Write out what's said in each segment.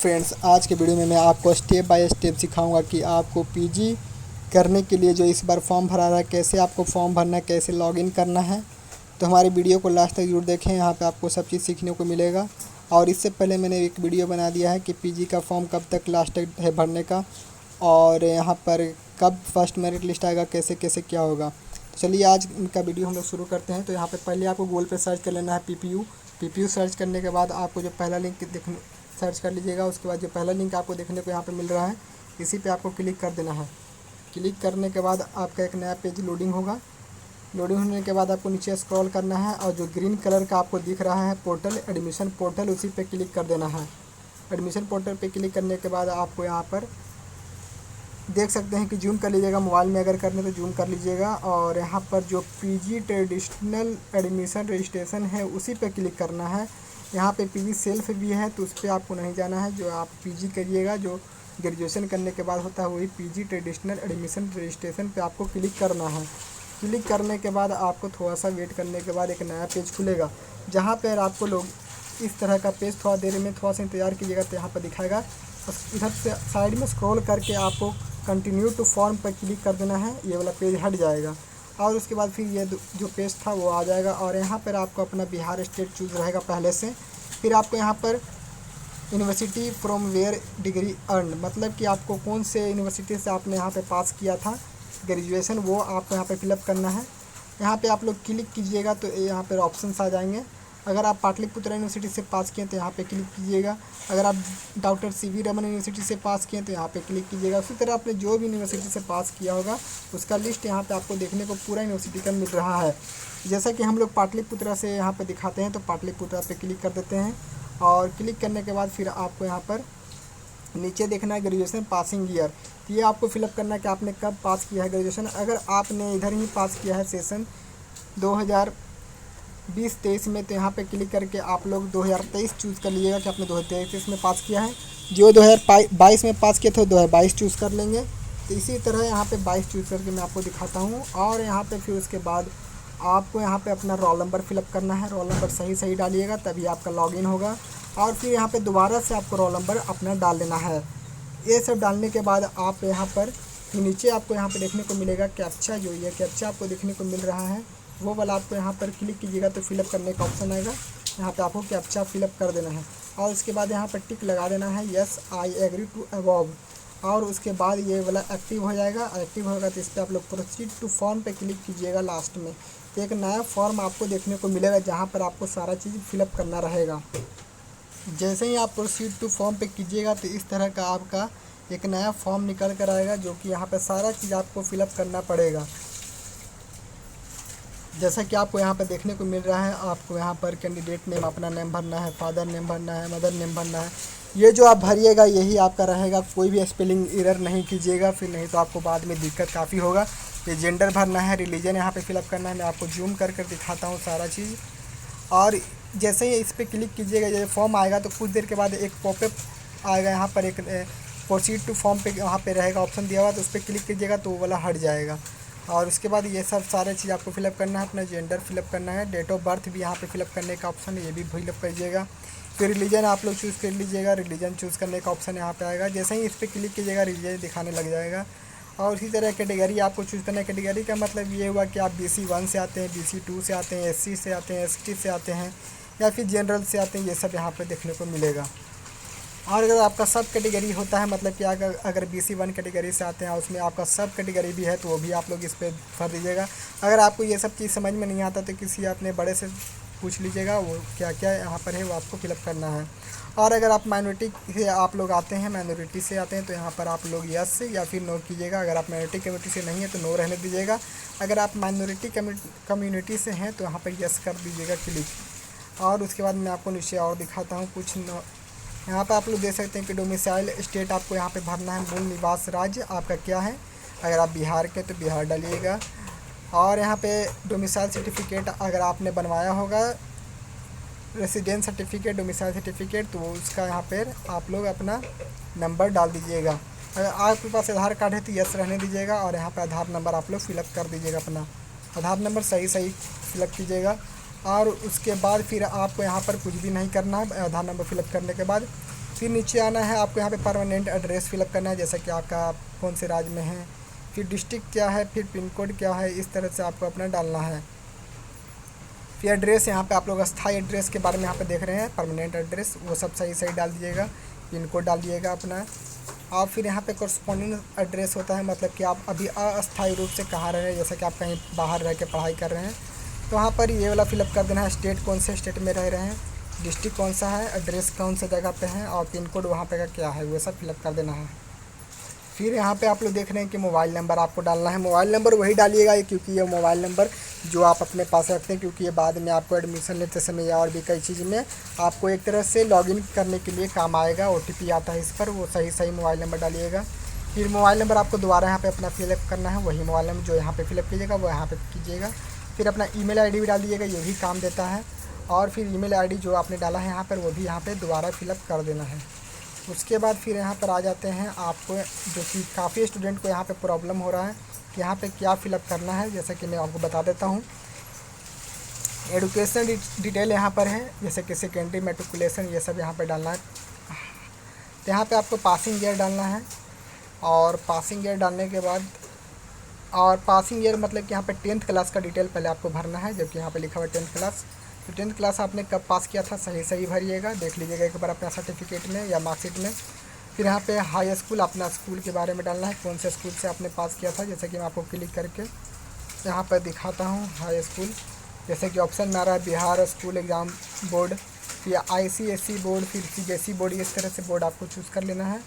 Friends, आज के video में मैं आपको स्टेप बाय स्टेप सिखाऊंगा कि आपको पीजी करने के लिए जो इस बार फॉर्म भरा रहा है, कैसे आपको फॉर्म भरना है, कैसे लॉगिन करना है। तो हमारी वीडियो को लास्ट तक जरूर देखें, यहाँ पे आपको सब चीज़ सीखने को मिलेगा। और इससे पहले मैंने एक वीडियो बना दिया है कि पीजी का फॉर्म कब तक लास्ट तक है भरने का, और यहाँ पर कब फर्स्ट मेरिट लिस्ट आएगा, कैसे कैसे क्या होगा। तो चलिए आज इनका वीडियो हम लोग शुरू करते हैं। तो यहाँ पर पहले आपको गूगल पर सर्च कर लेना है पीपीयू सर्च करने के बाद आपको जो पहला लिंक देखने सर्च कर लीजिएगा। उसके बाद जो पहला लिंक आपको देखने को यहाँ पे मिल रहा है, इसी पे आपको क्लिक कर देना है। क्लिक करने के बाद आपका एक नया पेज लोडिंग होगा। लोडिंग होने के बाद आपको नीचे स्क्रॉल करना है और जो ग्रीन कलर का आपको दिख रहा है पोर्टल, एडमिशन पोर्टल, उसी पे क्लिक कर देना है। एडमिशन पोर्टल पे क्लिक करने के बाद आपको यहाँ पर देख सकते हैं कि जूम कर लीजिएगा। मोबाइल में अगर करने तो जूम कर लीजिएगा। और यहाँ पर जो पीजी ट्रेडिशनल एडमिशन रजिस्ट्रेशन है उसी पे क्लिक करना है। यहाँ पे पीजी सेल्फ भी है तो उस पर आपको नहीं जाना है। जो आप पीजी करिएगा, जो ग्रेजुएशन करने के बाद होता है, वही पीजी ट्रेडिशनल एडमिशन रजिस्ट्रेशन पे आपको क्लिक करना है। क्लिक करने के बाद आपको थोड़ा सा वेट करने के बाद एक नया पेज खुलेगा, जहाँ पर आपको लोग इस तरह का पेज थोड़ा देर में थोड़ा सा इंतज़ार कीजिएगा तो यहाँ पर दिखाएगा। इधर से साइड में स्क्रॉल करके आपको कंटिन्यू टू फॉर्म पर क्लिक कर देना है। ये वाला पेज हट जाएगा और उसके बाद फिर ये जो पेज था वो आ जाएगा। और यहाँ पर आपको अपना बिहार स्टेट चूज़ रहेगा पहले से। फिर आपको यहाँ पर university from where degree earn, मतलब कि आपको कौन से यूनिवर्सिटी से आपने यहाँ पे पास किया था ग्रेजुएशन, वो आपको यहाँ पे फिलअप करना है। यहाँ पे आप लोग क्लिक कीजिएगा तो यहाँ पर ऑप्शंस आ जाएंगे। अगर आप पाटलिपुत्र यूनिवर्सिटी से पास किए तो यहाँ पे क्लिक कीजिएगा। अगर आप डॉक्टर सीवी रमन यूनिवर्सिटी से पास किए तो यहाँ पे क्लिक कीजिएगा। उसी तरह आपने जो भी यूनिवर्सिटी से पास किया होगा उसका लिस्ट यहाँ पे आपको देखने को पूरा यूनिवर्सिटी का मिल रहा है। जैसा कि हम लोग पाटलिपुत्र से यहाँ पे दिखाते हैं तो पाटलिपुत्र पे क्लिक कर देते हैं। और क्लिक करने के बाद फिर आपको यहाँ पर नीचे देखना है ग्रेजुएशन पासिंग ईयर। तो ये आपको फिलअप करना है कि आपने कब पास किया है ग्रेजुएशन। अगर आपने इधर ही पास किया है सेशन 2020-23 में तो यहाँ पे क्लिक करके आप लोग 2023 चूज़ कर लीजिएगा कि आपने 2023 में पास किया है। जो 2022 में पास किए थे 2022 चूज़ कर लेंगे। तो इसी तरह यहाँ पे 22 चूज़ करके मैं आपको दिखाता हूँ। और यहाँ पे फिर उसके बाद आपको यहाँ पे अपना रोल नंबर फिलअप करना है। रोल नंबर सही डालिएगा तभी आपका लॉगिन होगा। और फिर यहाँ पे दोबारा से आपको रोल नंबर अपना डाल देना है। ये सब डालने के बाद आप यहाँ पर नीचे आपको यहाँ पे देखने को मिलेगा कैप्चा, जो ये कैप्चा आपको देखने को मिल रहा है वो वाला आपको यहाँ पर क्लिक कीजिएगा तो फिलअप करने का ऑप्शन आएगा। यहाँ पे आपको कैप्चा फिलअप कर देना है और उसके बाद यहाँ पर टिक लगा देना है, yes I agree to above. और उसके बाद ये वाला एक्टिव हो जाएगा। एक्टिव होगा तो इस पर आप लोग प्रोसीड टू फॉर्म पे क्लिक कीजिएगा। लास्ट में तो एक नया फॉर्म आपको देखने को मिलेगा जहाँ पर आपको सारा चीज़ फिलअप करना रहेगा। जैसे ही आप प्रोसीड टू फॉर्म पे कीजिएगा तो इस तरह का आपका एक नया फॉर्म निकल कर आएगा, जो कि यहाँ पर सारा चीज़ आपको फिलअप करना पड़ेगा। जैसा कि आपको यहाँ पर देखने को मिल रहा है, आपको यहाँ पर कैंडिडेट नेम अपना नेम भरना है, फादर नेम भरना है, मदर नेम भरना है। ये जो आप भरिएगा यही आपका रहेगा। कोई भी स्पेलिंग एरर नहीं कीजिएगा, फिर नहीं तो आपको बाद में दिक्कत काफ़ी होगा। ये जेंडर भरना है, रिलीजन यहाँ पे फिलअप करना है। मैं आपको जूम कर दिखाता हूँ सारा चीज़। और जैसे ही इस पर क्लिक कीजिएगा ये फॉर्म आएगा तो कुछ देर के बाद एक पॉपअप आएगा। यहाँ पर एक प्रोसीड टू फॉर्म पे यहाँ पे रहेगा ऑप्शन दिया हुआ, तो उस पर क्लिक कीजिएगा तो वो वाला हट जाएगा। और उसके बाद ये सब सारे चीज़ आपको फिलअप करना है। अपना जेंडर फिलअप करना है, डेट ऑफ बर्थ भी यहाँ पे फिलअप करने का ऑप्शन है, ये भी फिलअप कीजिएगा। फिर रिलीजन आप लोग चूज़ कर लीजिएगा, रिलीजन चूज़ करने का ऑप्शन यहाँ पे आएगा। जैसे ही इस पर क्लिक कीजिएगा रिलीजन दिखाने लग जाएगा। और इसी तरह कैटेगरी आपको चूज़ करना है। कैटेगरी का मतलब ये हुआ कि आप BC 1 से आते हैं, BC 2 से आते हैं, SC से आते हैं, ST से आते हैं या फिर जनरल से आते हैं, ये सब यहाँ पर देखने को मिलेगा। और अगर आपका सब कैटेगरी होता है, मतलब कि अगर BC 1 कैटेगरी से आते हैं और उसमें आपका सब कैटेगरी भी है तो वो भी आप लोग इस पर भर दीजिएगा। अगर आपको ये सब चीज़ समझ में नहीं आता तो किसी अपने बड़े से पूछ लीजिएगा, वो क्या क्या यहाँ पर है वो आपको फिलअप करना है। और अगर आप माइनॉरिटी से आप लोग आते हैं, माइनॉरिटी से आते हैं तो यहाँ पर आप लोग यस या फिर नो कीजिएगा। अगर आप माइनॉरिटी कम्युनिटी से नहीं है तो नो रहने दीजिएगा। अगर आप माइनॉरिटी कम्युनिटी से हैं तो यहाँ पर यस कर दीजिएगा क्लिक। और उसके बाद मैं आपको नीचे और दिखाता हूँ कुछ। यहाँ पर आप लोग देख सकते हैं कि डोमिसाइल स्टेट आपको यहाँ पे भरना है, मूल निवास राज्य आपका क्या है। अगर आप बिहार के तो बिहार डालिएगा। और यहाँ पे डोमिसाइल सर्टिफिकेट अगर आपने बनवाया होगा, रेसिडेंस सर्टिफिकेट, डोमिसाइल सर्टिफिकेट, तो उसका यहाँ पर आप लोग अपना नंबर डाल दीजिएगा। अगर आपके पास आधार कार्ड है तो यस रहने दीजिएगा। और यहाँ पर आधार नंबर आप लोग फिलअप कर दीजिएगा, अपना आधार नंबर सही फिलअप कीजिएगा। और उसके बाद फिर आपको यहाँ पर कुछ भी नहीं करना है। आधार नंबर फिलअप करने के बाद फिर नीचे आना है, आपको यहाँ पे परमानेंट एड्रेस फिलअप करना है, जैसा कि आपका कौन से राज्य में है, फिर डिस्ट्रिक्ट क्या है, फिर पिन कोड क्या है, इस तरह से आपको अपना डालना है। फिर एड्रेस यहाँ पे आप लोग अस्थाई एड्रेस के बारे में यहाँ पे देख रहे हैं, परमानेंट एड्रेस वो सब सही सही डाल दीजिएगा, पिन कोड डाल दीजिएगा अपना। और फिर यहाँ पे कॉरस्पॉन्डिंग एड्रेस होता है, मतलब कि आप अभी अस्थायी रूप से कहाँ रह रहे हैं, जैसे कि आप कहीं बाहर रह के पढ़ाई कर रहे हैं तो वहाँ पर ये वाला फिलअप कर देना है। स्टेट कौन से स्टेट में रह रहे हैं, डिस्ट्रिक्ट कौन सा है, एड्रेस कौन सा जगह पे है और पिन कोड वहाँ पे का क्या है, वो सब फिलअप कर देना है। फिर यहाँ पे आप लोग देख रहे हैं कि मोबाइल नंबर आपको डालना है। मोबाइल नंबर वही डालिएगा क्योंकि ये मोबाइल नंबर जो आप अपने पास रखते हैं, क्योंकि ये बाद में आपको एडमिशन लेते समय या और भी कई चीज़ में आपको एक तरह से लॉगिन करने के लिए काम आएगा। OTP आता है इस पर, वो सही मोबाइल नंबर डालिएगा। फिर मोबाइल नंबर आपको दोबारा यहाँ पे अपना फिलअप करना है, वही मोबाइल नंबर जो यहाँ पे फिलअप कीजिएगा वो यहाँ पे कीजिएगा। फिर अपना ईमेल आईडी भी डाल दीजिएगा, ये भी काम देता है। और फिर ईमेल आईडी जो आपने डाला है यहाँ पर वो भी यहाँ पे दोबारा फिलअप कर देना है। उसके बाद फिर यहाँ पर आ जाते हैं आपको, जो कि काफ़ी स्टूडेंट को यहाँ पे प्रॉब्लम हो रहा है कि यहाँ पे क्या फ़िलअप करना है, जैसे कि मैं आपको बता देता हूँ। एडुकेशन डिटेल यहाँ पर है, जैसे कि सेकेंडरी मैट्रिकुलेशन ये सब यहाँ पर डालना है। तो यहाँ पे आपको पासिंग ईयर डालना है, और पासिंग ईयर डालने के बाद, और पासिंग ईयर मतलब कि यहाँ पे 10th क्लास का डिटेल पहले आपको भरना है, जबकि यहाँ पे लिखा हुआ है 10th क्लास। तो 10th क्लास आपने कब पास किया था सही भरिएगा, देख लीजिएगा एक बार अपना सर्टिफिकेट में या मार्कशीट में। फिर यहाँ पे हाई स्कूल, अपना स्कूल के बारे में डालना है, कौन से स्कूल से आपने पास किया था, जैसे कि मैं आपको क्लिक करके यहाँ पर दिखाता हूँ। हाई स्कूल जैसे कि ऑप्शन में आ रहा है बिहार स्कूल एग्ज़ाम बोर्ड, फिर ICSE बोर्ड, फिर CBSE बोर्ड, इस तरह से बोर्ड आपको चूज़ कर लेना है।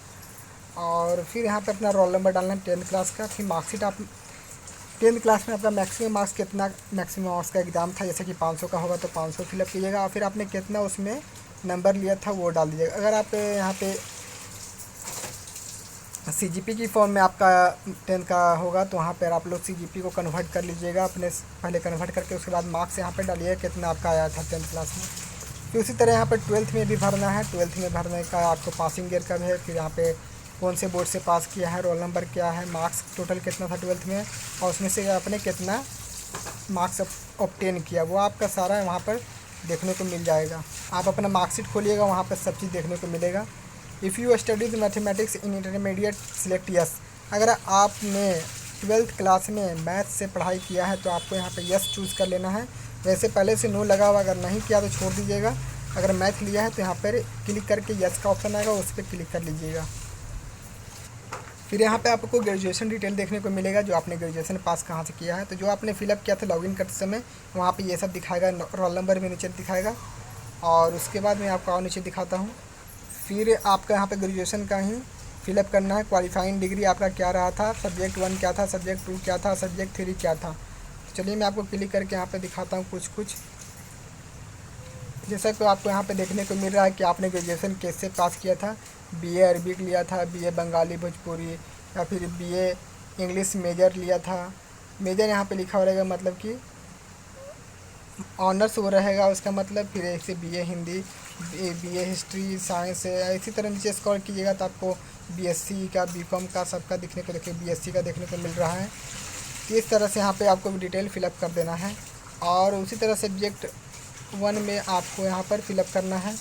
और फिर यहाँ पे अपना रोल नंबर डालना है 10th क्लास का। फिर मार्कशीट, आप 10th क्लास में आपका मैक्सिमम मार्क्स कितना, मैक्सिमम मार्क्स का एग्ज़ाम था, जैसे कि 500 का होगा तो 500 फिलअप कीजिएगा। और फिर आपने कितना उसमें नंबर लिया था वो डाल दीजिएगा। अगर आप यहाँ पे CGP की फॉर्म में आपका 10th का होगा तो वहाँ पर आप लोग CGP को कन्वर्ट कर लीजिएगा, अपने पहले कन्वर्ट करके उसके बाद मार्क्स यहाँ पर डालिएगा कितना आपका आया था 10th क्लास में। फिर उसी तरह यहाँ पर 12th में भी भरना है। 12th में भरने का आपको पासिंग ईयर कब है, फिर यहाँ पे कौन से बोर्ड से पास किया है, रोल नंबर क्या है, मार्क्स टोटल कितना था 12th में, और उसमें से आपने कितना मार्क्स ऑब्टेन किया, वो आपका सारा वहाँ पर देखने को मिल जाएगा। आप अपना मार्कशीट खोलिएगा, वहाँ पर सब चीज़ देखने को मिलेगा। If you studies mathematics in intermediate select yes, अगर आपने 12th क्लास में मैथ से पढ़ाई किया है तो आपको यहाँ पे यस चूज़ कर लेना है। वैसे पहले से नो लगा हुआ, अगर नहीं किया तो छोड़ दीजिएगा। अगर मैथ लिया है तो यहाँ पर क्लिक करके यस का ऑप्शन आएगा, उस पर क्लिक कर लीजिएगा। फिर यहाँ पे आपको ग्रेजुएशन डिटेल देखने को मिलेगा, जो आपने ग्रेजुएशन पास कहाँ से किया है। तो जो आपने फिलअप किया था लॉगिन करते समय वहाँ पे ये सब दिखाएगा, रोल नंबर में नीचे दिखाएगा। और उसके बाद मैं आपको और नीचे दिखाता हूँ। फिर आपका यहाँ पे ग्रेजुएशन का ही फिलअप करना है, क्वालिफाइंग डिग्री आपका क्या रहा था, सब्जेक्ट 1 क्या था, सब्जेक्ट 2 क्या था, सब्जेक्ट 3 क्या था। चलिए मैं आपको क्लिक करके यहाँ पर दिखाता हूँ कुछ। जैसा कि आपको यहाँ पे देखने को मिल रहा है कि आपने ग्रेजुएशन कैसे पास किया था। BA अरबिक लिया था, BA बंगाली भोजपुरी, या फिर BA इंग्लिश मेजर लिया था। मेजर यहाँ पे लिखा हो रहेगा, मतलब कि ऑनर्स वो रहेगा उसका मतलब। फिर ऐसे BA Hindi, BA history science है, इसी तरह नीचे स्क्रॉल कीजिएगा तो आपको BSc का, BCom का सबका देखने को, देखिए BSc का देखने को मिल रहा है। इस तरह से यहाँ पे आपको डिटेल फिलअप कर देना है। और उसी तरह सब्जेक्ट 1 में आपको यहाँ पर फिलअप करना है,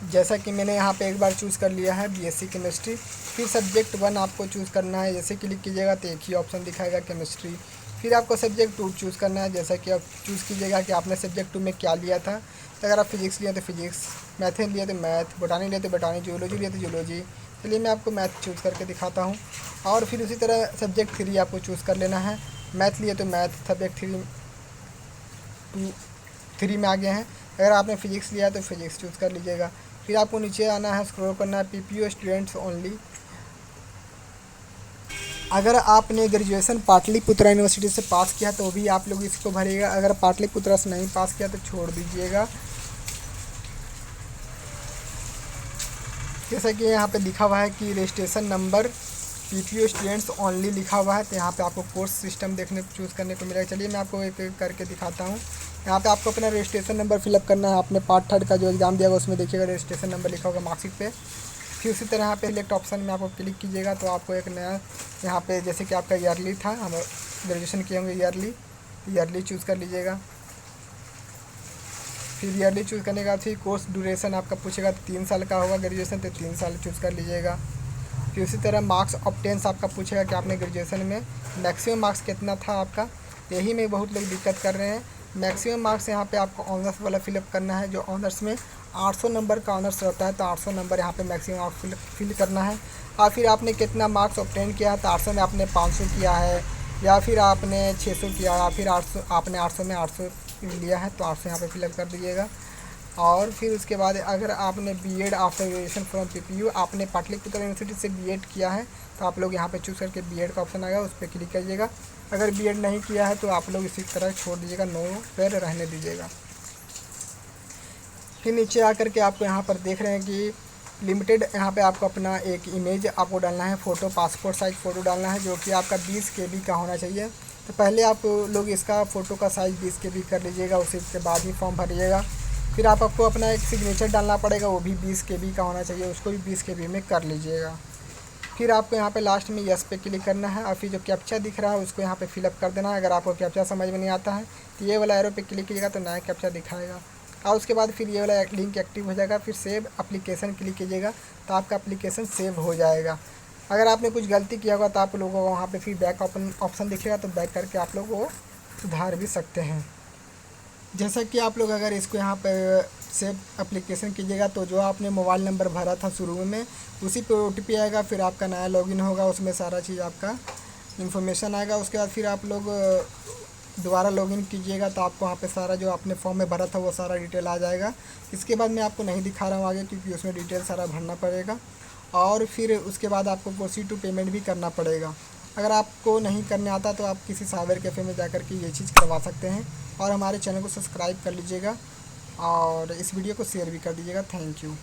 जैसा कि मैंने यहाँ पे एक बार चूज़ कर लिया है BSc केमिस्ट्री। फिर सब्जेक्ट 1 आपको चूज़ करना है, जैसे क्लिक कीजिएगा तो एक ही ऑप्शन दिखाएगा केमिस्ट्री। फिर आपको सब्जेक्ट 2 चूज़ करना है, जैसा कि आप चूज़ कीजिएगा कि आपने सब्जेक्ट 2 में क्या लिया था। तो अगर आप फिजिक्स लिया तो फिजिक्स, मैथ लिया तो मैथ, बोटानी लिया तो बोटानी, जियोलॉजी लिया तो जियोलॉजी। चलिए मैं आपको मैथ चूज़ करके दिखाता हूँ। और फिर उसी तरह सब्जेक्ट 3 आपको चूज़ कर लेना है। मैथ लिए तो मैथ, सब्जेक्ट 3 में आ गए हैं। अगर आपने फिजिक्स लिया तो फिजिक्स चूज़ कर लीजिएगा। फिर आपको नीचे आना है, स्क्रॉल करना है, PPO स्टूडेंट्स ओनली। अगर आपने ग्रेजुएशन पाटलिपुत्रा यूनिवर्सिटी से पास किया तो भी आप लोग इसको भरिएगा। अगर पाटलिपुत्रा से नहीं पास किया तो छोड़ दीजिएगा। जैसा कि यहाँ पे लिखा हुआ है कि registration number PPO students only लिखा हुआ है, तो यहाँ पे आपको कोर्स सिस्टम देखने को चूज़ करने को मिलेगा। चलिए मैं आपको एक एक करके दिखाता हूँ। यहाँ पे आपको अपना रजिस्ट्रेशन नंबर फिलअप करना है। आपने पार्ट 3 का जो एग्ज़ाम दिया होगा उसमें देखिएगा रजिस्ट्रेशन नंबर लिखा होगा मार्कशीट पे। फिर उसी तरह यहाँ पे सिलेक्ट ऑप्शन में आपको क्लिक कीजिएगा तो आपको एक नया यहाँ पे, जैसे कि आपका ईयरली था, हम ग्रेजुएशन किए होंगे ईयरली चूज़ कर लीजिएगा। फिर ईयरली चूज़ करने के बाद फिर कोर्स ड्यूरेशन आपका पूछेगा, 3 साल का होगा ग्रेजुएशन तो 3 साल चूज़ कर लीजिएगा। फिर उसी तरह मार्क्स ऑब्टेंस आपका पूछेगा कि आपने ग्रेजुएशन में मैक्सिमम मार्क्स कितना था आपका। यही में बहुत लोग दिक्कत कर रहे हैं। मैक्सिमम मार्क्स यहाँ पे आपको ऑनर्स वाला फिलअप करना है। जो ऑनर्स में 800 नंबर का ऑनर्स रहता है तो 800 नंबर यहाँ पे मैक्सिमम मार्क्स फिल करना है। और फिर आपने कितना मार्क्स ऑब्टेन किया है तो 800 में आपने 500 किया है, या फिर आपने 600 किया, या फिर 800 आपने 800 में 800 लिया है तो 800 यहाँ पे फिलअप कर दीजिएगा। और फिर उसके बाद अगर आपने BEd after graduation from PPU आपने पाटलिपुत्र यूनिवर्सिटी से बीएड किया है तो आप लोग यहाँ पे चूज़ करके बीएड का ऑप्शन आएगा, उस पर क्लिक करिएगा। अगर बीएड नहीं किया है तो आप लोग इसी तरह छोड़ दीजिएगा, नो पर रहने दीजिएगा। फिर नीचे आकर के आपको यहाँ पर देख रहे हैं कि लिमिटेड, यहाँ पे आपको अपना एक इमेज आपको डालना है, फ़ोटो, पासपोर्ट साइज़ फ़ोटो डालना है जो कि आपका 20 KB का होना चाहिए। तो पहले आप लोग इसका फ़ोटो का साइज़ 20 KB कर लीजिएगा, उसी के बाद ही फॉर्म भरिएगा। फिर आपको अपना एक सिग्नेचर डालना पड़ेगा, वो भी 20 KB का होना चाहिए, उसको भी 20 KB में कर लीजिएगा। फिर आपको यहाँ पे लास्ट में यस पे क्लिक करना है और फिर जो कैप्चा दिख रहा है उसको यहाँ पे फिलअप कर देना है। अगर आपको कैप्चा समझ में नहीं आता है तो ये वाला एरो पे क्लिक कीजिएगा तो नया कैप्चा दिखाएगा, और उसके बाद फिर ये वाला लिंक एक्टिव हो जाएगा। फिर सेव एप्लीकेशन क्लिक कीजिएगा तो आपका एप्लीकेशन सेव हो जाएगा। अगर आपने कुछ गलती किया होगा तो आप लोगों को वहाँ पे फिर बैक ऑप्शन दिखेगा तो बैक करके आप लोग वो सुधार भी सकते हैं। जैसा कि आप लोग अगर इसको यहाँ पे सेव एप्लीकेशन कीजिएगा तो जो आपने मोबाइल नंबर भरा था शुरू में उसी पे OTP आएगा, फिर आपका नया लॉगिन होगा, उसमें सारा चीज़ आपका इन्फॉर्मेशन आएगा। उसके बाद फिर आप लोग दोबारा लॉगिन कीजिएगा तो आपको वहाँ पे सारा जो आपने फॉर्म में भरा था वो सारा डिटेल आ जाएगा। इसके बाद मैं आपको नहीं दिखा रहा हूँ आगे क्योंकि उसमें डिटेल सारा भरना पड़ेगा, और फिर उसके बाद आपको प्रोसीड टू पेमेंट भी करना पड़ेगा। अगर आपको नहीं करने आता तो आप किसी साइबर कैफ़े में जाकर के ये चीज़ करवा सकते हैं। और हमारे चैनल को सब्सक्राइब कर लीजिएगा और इस वीडियो को शेयर भी कर दीजिएगा। Thank you.